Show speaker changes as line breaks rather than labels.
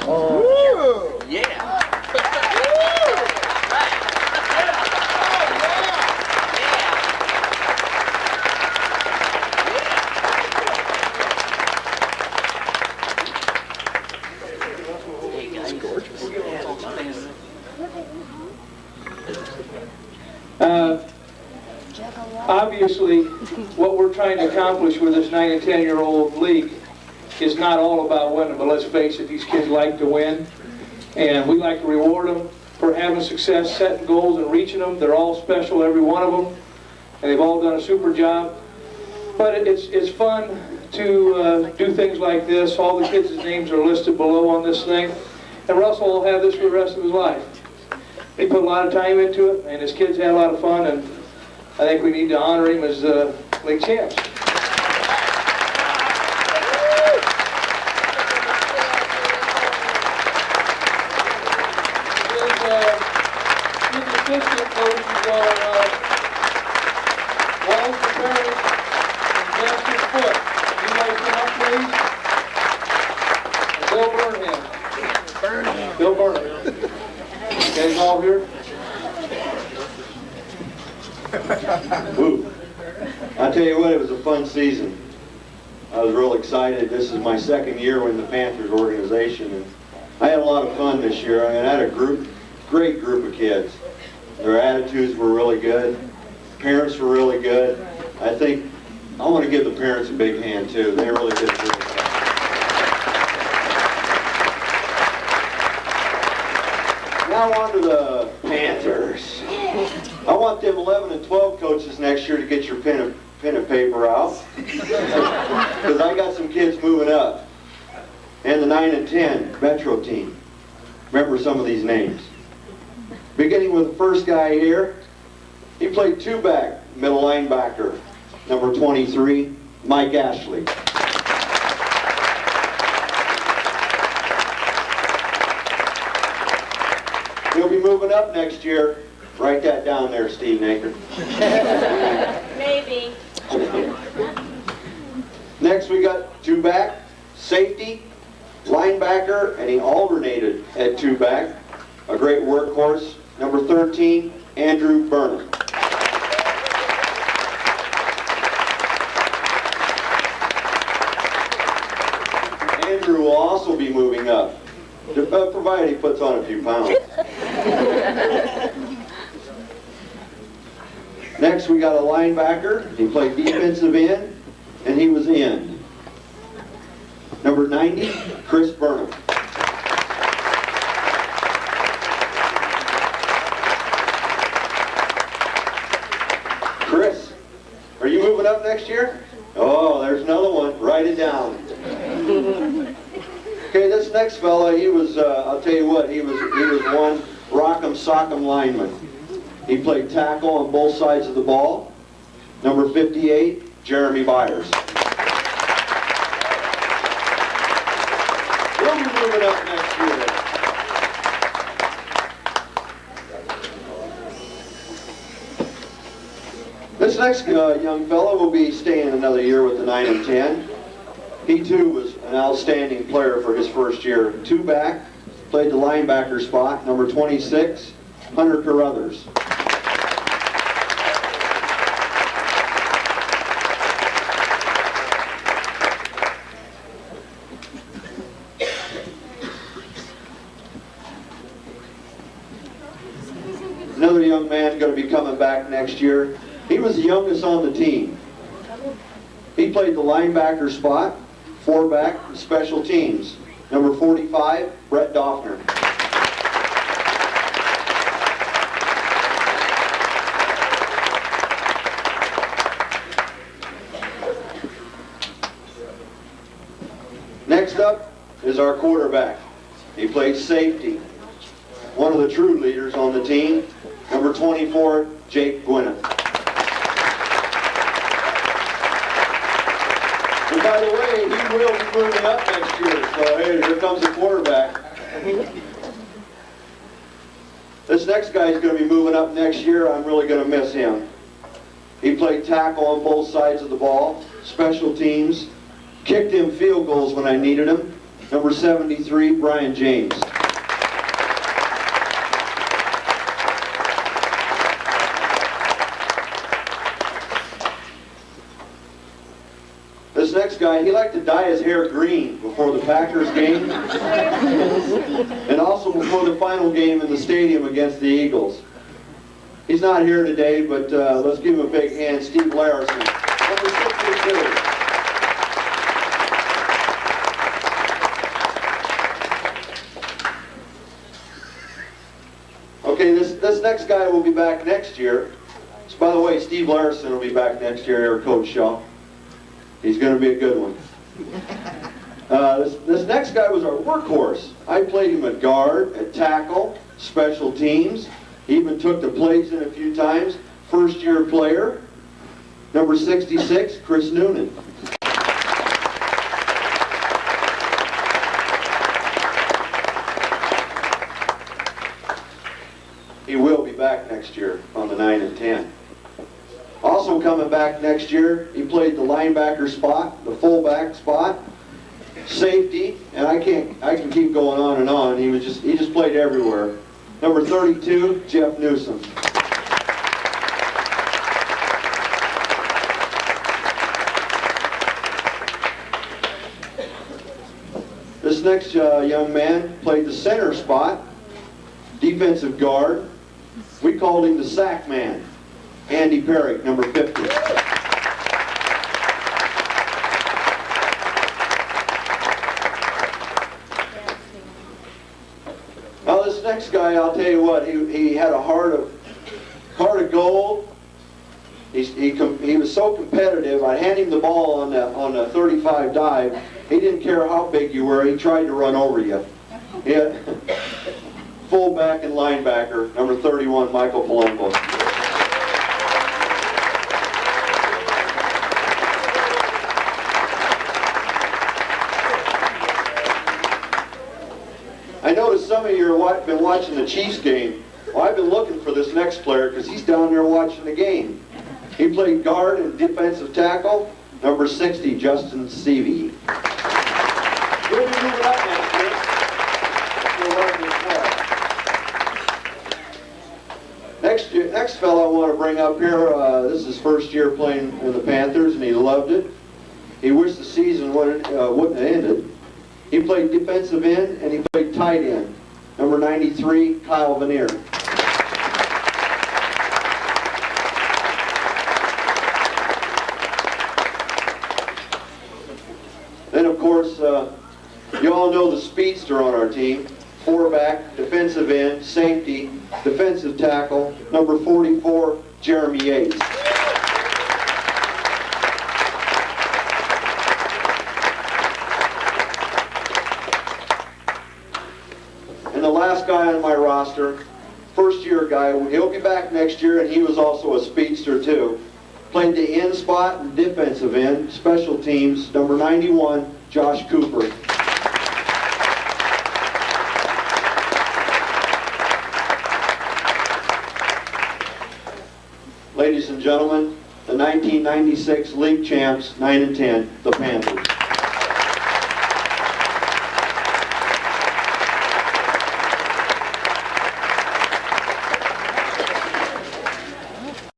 Woo! Yeah.
Obviously, what we're trying to accomplish with this 9 and 10-year-old league is not all about winning, but let's face it, these kids like to win, and we like to reward them for having success, setting goals and reaching them. They're all special, every one of them, and they've all done a super job. But it's fun to do things like this. All the kids' names are listed below on this thing, and Russell will have this for the rest of his life. He put a lot of time into it, and his kids had a lot of fun, and I think we need to honor him as league champs. His assistant coaches are Walter Perry and Justin Foote. You guys come up, please. And Bill Burnham. You guys all here?
Woo. I tell you what, it was a fun season. I was real excited. This is my second year with the Panthers organization, and I had a lot of fun this year. I had a great group of kids. Their attitudes were really good. Parents were really good. I think I want to give the parents a big hand too. They really did a great job. Now on to the Panthers. I want them 11 and 12 coaches next year to get your pen and paper out, because I got some kids moving up. And the 9 and 10 Metro team. Remember some of these names. Beginning with the first guy here, he played two-back, middle linebacker, number 23, Mike Ashley. He'll be moving up next year. Write that down there, Steve Naker.
Maybe.
Next we got two-back, safety, linebacker, and he alternated at two-back. A great workhorse, number 13, Andrew Burnham. Andrew will also be moving up, provided he puts on a few pounds. Next we got a linebacker. He played defensive end, and he was in. Number 90, Chris Burnham. Chris, are you moving up next year? Oh, there's another one. Write it down. Okay, this next fella, he was, I'll tell you what, he was one rock'em sock'em lineman. He played tackle on both sides of the ball. Number 58, Jeremy Byers. He'll be moving up next year. This next young fellow will be staying another year with the 9 and 10. He too was an outstanding player for his first year. Two-back, played the linebacker spot, number 26, Hunter Carruthers. Another young man going to be coming back next year. He was the youngest on the team. He played the linebacker spot, four-back, special teams. Number 45, Brett Doffner. Next up is our quarterback. He played safety. One of the true leaders on the team, number 24, Jake Gwyneth. And by the way, he will be moving up next year, so hey, here comes the quarterback. This next guy is going to be moving up next year. I'm really going to miss him. He played tackle on both sides of the ball, special teams. Kicked in field goals when I needed him. Number 73, Brian James. This next guy, he liked to dye his hair green before the Packers game and also before the final game in the stadium against the Eagles. He's not here today, but let's give him a big hand. Steve Larson, number 62. Okay, this next guy will be back next year. So, by the way, Steve Larson will be back next year, Coach Shaw. He's going to be a good one. This next guy was our workhorse. I played him at guard, at tackle, special teams. He even took the plays in a few times. First year player, number 66, Chris Noonan. He will be back next year on the 9 and 10. Also coming back next year, he played the linebacker spot, the fullback spot, safety, and I can keep going on and on. He just played everywhere. Number 32, Jeff Newsom. This next young man played the center spot, defensive guard. We called him the sack man. Andy Perry, number 50. Now this next guy, I'll tell you what, he had a heart of gold. He was so competitive. I'd hand him the ball on the 35 dive. He didn't care how big you were. He tried to run over you. He had fullback and linebacker, number 31, Michael Palumbo. I noticed some of you have been watching the Chiefs game. Well, I've been looking for this next player because he's down there watching the game. He played guard and defensive tackle, number 60, Justin Seavey. He'll be moving up next year. Next fellow I want to bring up here, this is his first year playing in the Panthers, and he loved it. He wished the season wouldn't have ended. He played defensive end, and he played tight end. Number 93, Kyle Vanier. Then, of course, you all know the speedster on our team. Four-back, defensive end, safety, defensive tackle, number 44, Jeremy Yates. And the last guy on my roster, first-year guy, he'll be back next year, and he was also a speedster too. Played the end spot and defensive end, special teams, number 91, Josh Cooper. Ladies and gentlemen, the 1996 league champs, 9 and 10, the Panthers.